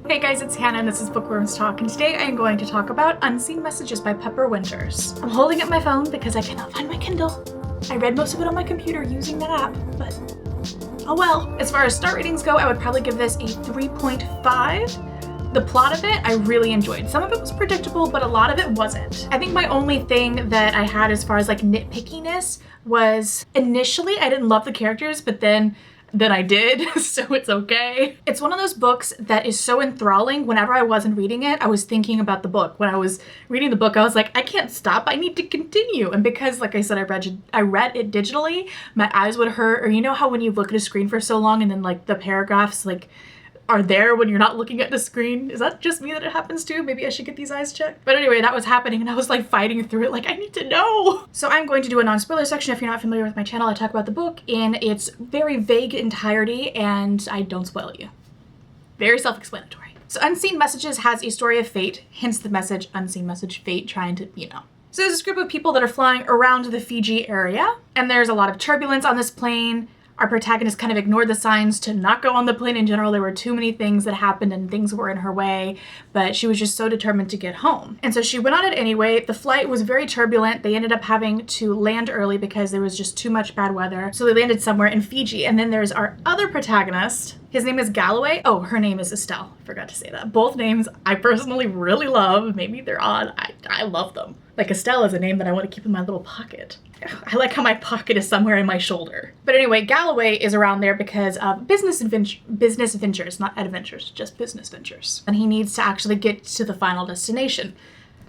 Hey guys, it's Hannah and this is Bookworms Talk, and today I am going to talk about Unseen Messages by Pepper Winters. I'm holding up my phone because I cannot find my Kindle. I read most of it on my computer using that app, but oh well. As far as star ratings go, I would probably give this a 3.5. The plot of it, I really enjoyed. Some of it was predictable, but a lot of it wasn't. I think my only thing that I had as far as like nitpickiness was initially I didn't love the characters, but then I did, so it's okay. It's one of those books that is so enthralling. Whenever I wasn't reading it, I was thinking about the book. When I was reading the book, I was like, I can't stop, I need to continue. And because, like I said, I read it digitally, my eyes would hurt, or you know how when you look at a screen for so long and then like the paragraphs like are there when you're not looking at the screen? Is that just me that it happens to? Maybe I should get these eyes checked. But anyway, that was happening and I was like fighting through it like, I need to know. So I'm going to do a non-spoiler section. If you're not familiar with my channel, I talk about the book in its very vague entirety and I don't spoil you. Very self-explanatory. So Unseen Messages has a story of fate, hence the message, unseen message, fate, trying to, you know. So there's this group of people that are flying around the Fiji area and there's a lot of turbulence on this plane. Our protagonist kind of ignored the signs to not go on the plane in general. There were too many things that happened and things were in her way, but she was just so determined to get home. And so she went on it anyway. The flight was very turbulent. They ended up having to land early because there was just too much bad weather. So they landed somewhere in Fiji. And then there's our other protagonist. His name is Galloway. Oh, her name is Estelle. Forgot to say that. Both names I personally really love. Maybe they're odd. I love them. Like Estelle is a name that I want to keep in my little pocket. I like how my pocket is somewhere in my shoulder. But anyway, Galloway is around there because of business ventures, not adventures, just business ventures. And he needs to actually get to the final destination.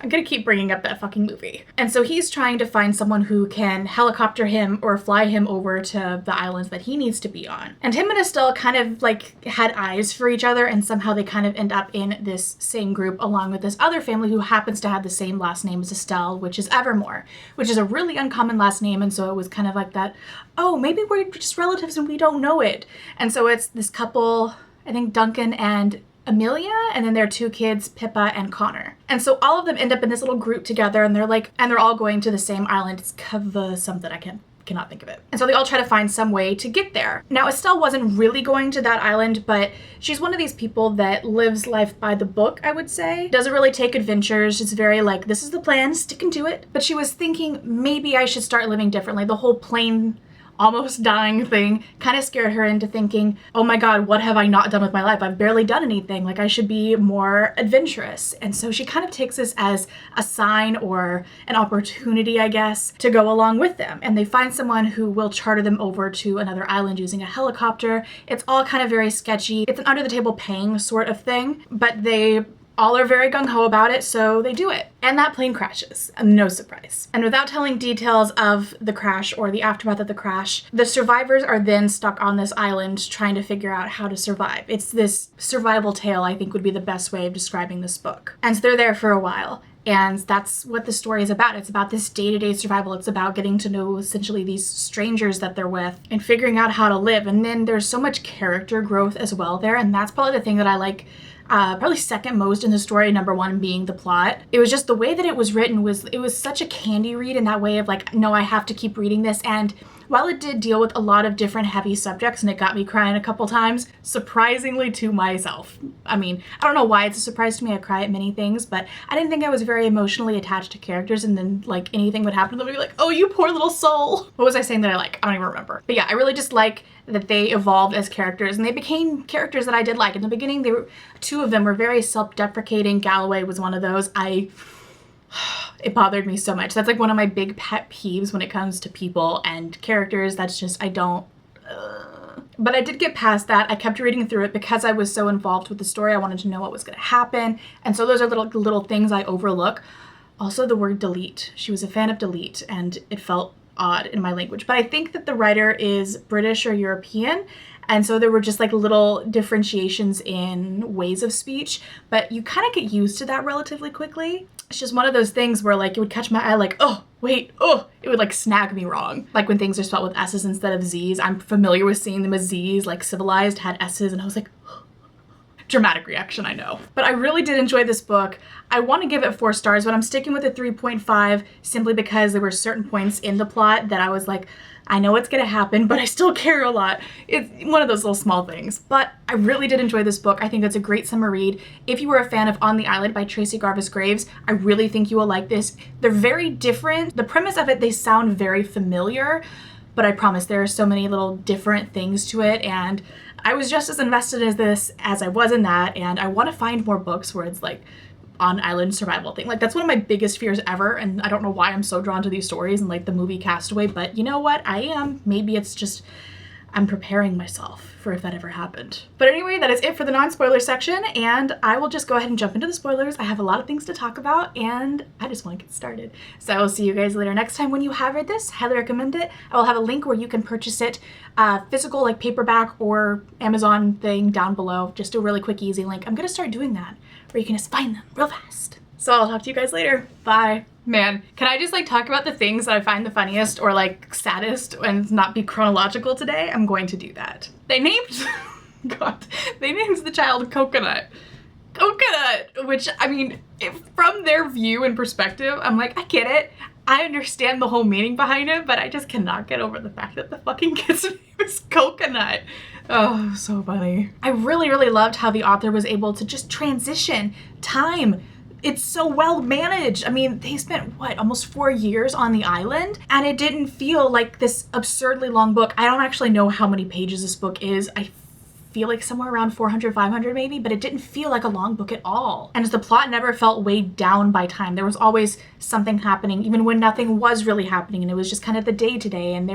I'm gonna keep bringing up that fucking movie. And so he's trying to find someone who can helicopter him or fly him over to the islands that he needs to be on. And him and Estelle kind of like had eyes for each other and somehow they kind of end up in this same group along with this other family who happens to have the same last name as Estelle, which is Evermore, which is a really uncommon last name. And so it was kind of like that, oh, maybe we're just relatives and we don't know it. And so it's this couple, I think Duncan and Amelia, and then their two kids, Pippa and Connor. And so all of them end up in this little group together and they're all going to the same island. It's Kava something, I cannot think of it. And so they all try to find some way to get there. Now Estelle wasn't really going to that island, but she's one of these people that lives life by the book, I would say. Doesn't really take adventures. It's very like, this is the plan, sticking to it. But she was thinking maybe I should start living differently. The whole plane almost dying thing kind of scared her into thinking, oh my god, what have I not done with my life? I've barely done anything. Like I should be more adventurous. And so she kind of takes this as a sign or an opportunity, I guess, to go along with them. And they find someone who will charter them over to another island using a helicopter. It's all kind of very sketchy. It's an under the table paying sort of thing, but they all are very gung-ho about it, so they do it. And that plane crashes, no surprise. And without telling details of the crash or the aftermath of the crash, the survivors are then stuck on this island trying to figure out how to survive. It's this survival tale, I think would be the best way of describing this book. And so they're there for a while. And that's what the story is about. It's about this day-to-day survival. It's about getting to know essentially these strangers that they're with and figuring out how to live. And then there's so much character growth as well there. And that's probably the thing that I like probably second most in the story, number one being the plot. It was just the way that it was written it was such a candy read in that way of like, no, I have to keep reading this. And while it did deal with a lot of different heavy subjects and it got me crying a couple times, surprisingly to myself. I mean, I don't know why it's a surprise to me. I cry at many things, but I didn't think I was very emotionally attached to characters and then like anything would happen to them and be like, oh, you poor little soul. What was I saying that I like? I don't even remember. But yeah, I really just like that they evolved as characters and they became characters that I did like. In the beginning, two of them were very self-deprecating. Galloway was one of those. It bothered me so much. That's like one of my big pet peeves when it comes to people and characters. That's just, But I did get past that. I kept reading through it because I was so involved with the story. I wanted to know what was going to happen. And so those are little things I overlook. Also the word delete. She was a fan of delete and it felt odd in my language. But I think that the writer is British or European. And so there were just like little differentiations in ways of speech, but you kind of get used to that relatively quickly. It's just one of those things where like it would catch my eye like, oh, wait, oh, it would like snag me wrong. Like when things are spelled with S's instead of Z's. I'm familiar with seeing them as Z's, like civilized had S's and I was like, Dramatic reaction, I know. But I really did enjoy this book. I want to give it 4 stars, but I'm sticking with a 3.5 simply because there were certain points in the plot that I was like, I know it's gonna happen, but I still care a lot. It's one of those little small things. But I really did enjoy this book. I think it's a great summer read. If you were a fan of On the Island by Tracy Garvis Graves, I really think you will like this. They're very different. The premise of it, they sound very familiar, but I promise there are so many little different things to it, and I was just as invested in this as I was in that, and I want to find more books where it's like on island survival thing. Like, that's one of my biggest fears ever, and I don't know why I'm so drawn to these stories and like the movie Castaway, but you know what? I am. Maybe it's just I'm preparing myself for if that ever happened. But anyway, that is it for the non-spoiler section, and I will just go ahead and jump into the spoilers. I have a lot of things to talk about, and I just want to get started. So I will see you guys later next time. When you have read this, highly recommend it. I will have a link where you can purchase it, physical, like paperback or Amazon thing down below. Just a really quick, easy link. I'm gonna start doing that, where you can just find them real fast. So I'll talk to you guys later. Bye. Man, can I just like talk about the things that I find the funniest or like saddest and not be chronological today? I'm going to do that. They named, God, they named the child Coconut. Coconut, which, I mean, from their view and perspective, I'm like, I get it. I understand the whole meaning behind it, but I just cannot get over the fact that the fucking kid's name is Coconut. Oh, so funny. I really, really loved how the author was able to just transition time. It's so well managed. I mean, they spent, what, almost 4 years on the island? And it didn't feel like this absurdly long book. I don't actually know how many pages this book is. I feel like somewhere around 400, 500 maybe, but it didn't feel like a long book at all. And the plot never felt weighed down by time. There was always something happening, even when nothing was really happening, and it was just kind of the day-to-day, and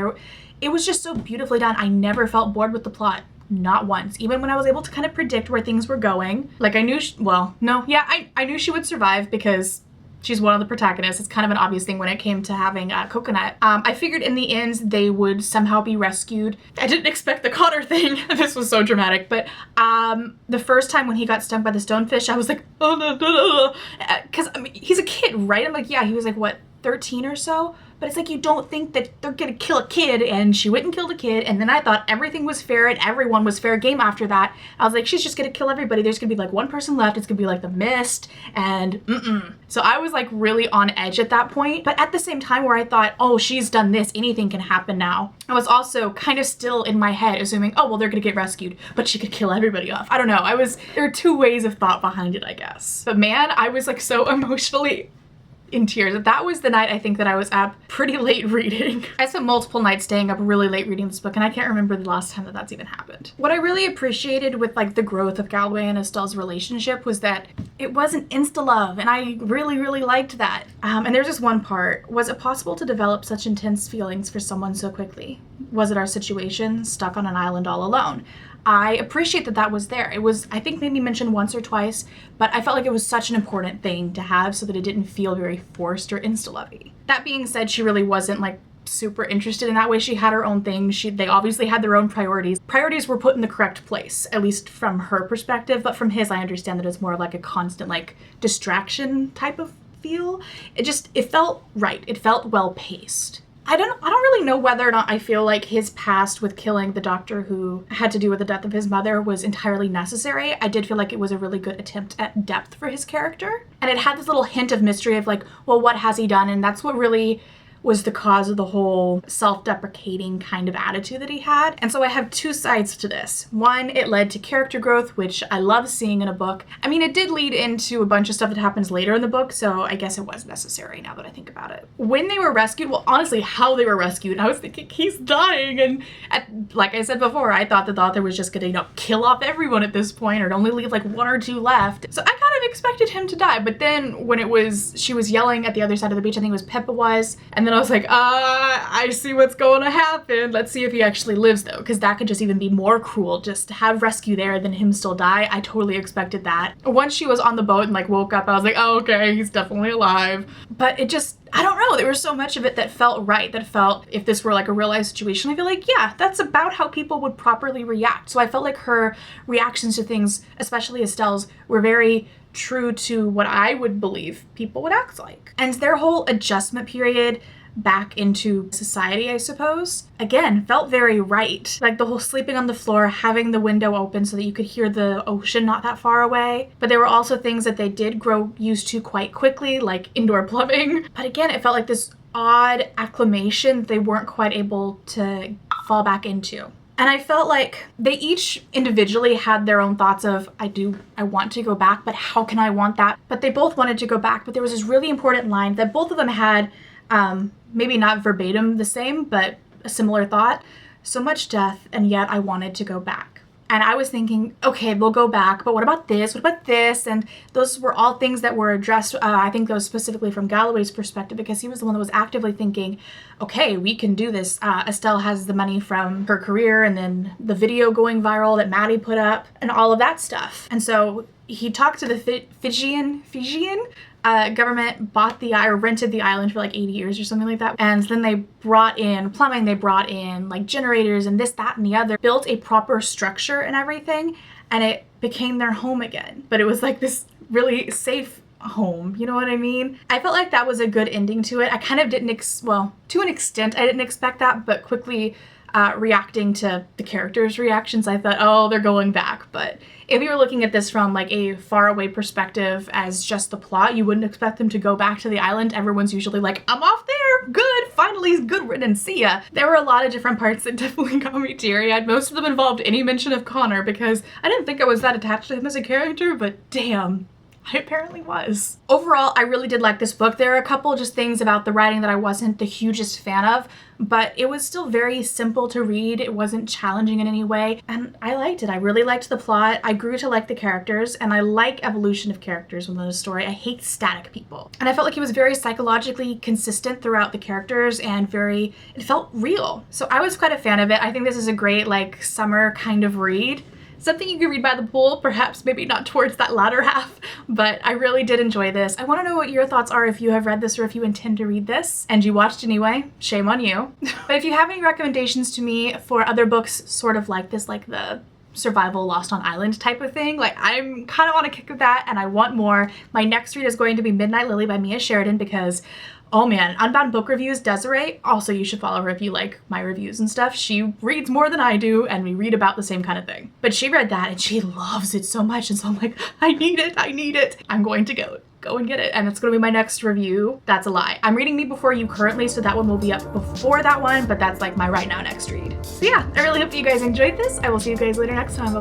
it was just so beautifully done. I never felt bored with the plot. Not once. Even when I was able to kind of predict where things were going. Like I knew, I knew she would survive because she's one of the protagonists. It's kind of an obvious thing when it came to having Coconut. I figured in the end they would somehow be rescued. I didn't expect the Connor thing. This was so dramatic, but the first time when he got stung by the stonefish, I was like, oh no, because I mean, he's a kid, right? I'm like, yeah, he was like, what, 13 or so? But it's like, you don't think that they're gonna kill a kid, and she went and killed a kid, and then I thought everything was fair and everyone was fair game after that. I was like, she's just gonna kill everybody. There's gonna be like one person left. It's gonna be like the Mist, and So I was like really on edge at that point. But at the same time where I thought, oh, she's done this, anything can happen now, I was also kind of still in my head assuming, oh, well, they're gonna get rescued, but she could kill everybody off. I don't know. There are 2 ways of thought behind it, I guess. But man, I was like so emotionally in tears. That was the night I think that I was up pretty late reading. I spent multiple nights staying up really late reading this book, and I can't remember the last time that that's even happened. What I really appreciated with like the growth of Galloway and Estelle's relationship was that it wasn't insta-love, and I really, really liked that. And there's this one part. Was it possible to develop such intense feelings for someone so quickly? Was it our situation, stuck on an island all alone? I appreciate that that was there. It was, I think, maybe mentioned once or twice, but I felt like it was such an important thing to have so that it didn't feel very forced or insta-lovey. That being said, she really wasn't like super interested in that way. She had her own thing. They obviously had their own priorities. Priorities were put in the correct place, at least from her perspective, but from his, I understand that it's more like a constant like distraction type of feel. It felt right. It felt well paced. I don't really know whether or not I feel like his past with killing the doctor who had to do with the death of his mother was entirely necessary. I did feel like it was a really good attempt at depth for his character. And it had this little hint of mystery of like, well, what has he done? And that's what really was the cause of the whole self-deprecating kind of attitude that he had. And so I have 2 sides to this. One, it led to character growth, which I love seeing in a book. I mean, it did lead into a bunch of stuff that happens later in the book, so I guess it was necessary now that I think about it. When they were rescued, well, honestly, how they were rescued, I was thinking, he's dying. And like I said before, I thought that the author was just gonna, kill off everyone at this point or only leave like 1 or 2 left. So I kind of expected him to die. But then when she was yelling at the other side of the beach, I think it was Pippa was, and then I was like, I see what's going to happen. Let's see if he actually lives though, because that could just even be more cruel, just to have rescue there than him still die. I totally expected that. Once she was on the boat and like woke up, I was like, oh, okay, he's definitely alive. But it just, I don't know, there was so much of it that felt right, that felt, if this were like a real life situation, I feel like, yeah, that's about how people would properly react. So I felt like her reactions to things, especially Estelle's, were very true to what I would believe people would act like. And their whole adjustment period, back into society, I suppose. Again, felt very right. Like the whole sleeping on the floor, having the window open so that you could hear the ocean not that far away. But there were also things that they did grow used to quite quickly, like indoor plumbing. But again, it felt like this odd acclimation they weren't quite able to fall back into. And I felt like they each individually had their own thoughts of, I want to go back, but how can I want that? But they both wanted to go back. But there was this really important line that both of them had, maybe not verbatim the same, but a similar thought. So much death, and yet I wanted to go back. And I was thinking, okay, we'll go back, but what about this? What about this? And those were all things that were addressed. I think those specifically from Galloway's perspective, because he was the one that was actively thinking, okay, we can do this. Estelle has the money from her career and then the video going viral that Maddie put up and all of that stuff. And so he talked to the Fijian government, bought or rented the island for like 80 years or something like that. And then they brought in plumbing, they brought in like generators and this, that, and the other, built a proper structure and everything. And it became their home again. But it was like this really safe home, you know what I mean? I felt like that was a good ending to it. I kind of didn't, to an extent, I didn't expect that, but quickly reacting to the characters' reactions, I thought, oh, they're going back. But if you were looking at this from like a faraway perspective as just the plot, you wouldn't expect them to go back to the island. Everyone's usually like, I'm off there, good, finally, good riddance, see ya. There were a lot of different parts that definitely got me teary-eyed. Most of them involved any mention of Connor because I didn't think I was that attached to him as a character, but damn. I apparently was. Overall, I really did like this book. There are a couple just things about the writing that I wasn't the hugest fan of, but it was still very simple to read. It wasn't challenging in any way, and I liked it. I really liked the plot. I grew to like the characters, and I like evolution of characters within a story. I hate static people. And I felt like it was very psychologically consistent throughout the characters and it felt real. So I was quite a fan of it. I think this is a great like summer kind of read. Something you could read by the pool, perhaps maybe not towards that latter half, but I really did enjoy this. I want to know what your thoughts are if you have read this or if you intend to read this and you watched anyway. Shame on you. But if you have any recommendations to me for other books sort of like this, like the survival Lost on Island type of thing, like I'm kind of on a kick of that and I want more. My next read is going to be Midnight Lily by Mia Sheridan because oh man, Unbound Book Reviews, Desiree, also you should follow her if you like my reviews and stuff. She reads more than I do and we read about the same kind of thing. But she read that and she loves it so much and so I'm like, I need it. I'm going to go and get it. And it's going to be my next review. That's a lie. I'm reading Me Before You currently, so that one will be up before that one, but that's like my right now next read. So yeah, I really hope you guys enjoyed this. I will see you guys later next time. I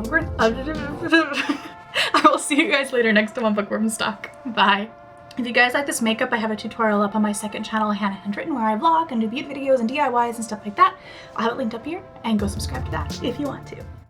will see you guys later next time on Bookworms Talk. Bye. If you guys like this makeup, I have a tutorial up on my second channel, Hannah Handwritten, where I vlog and do beauty videos and DIYs and stuff like that. I'll have it linked up here and go subscribe to that if you want to.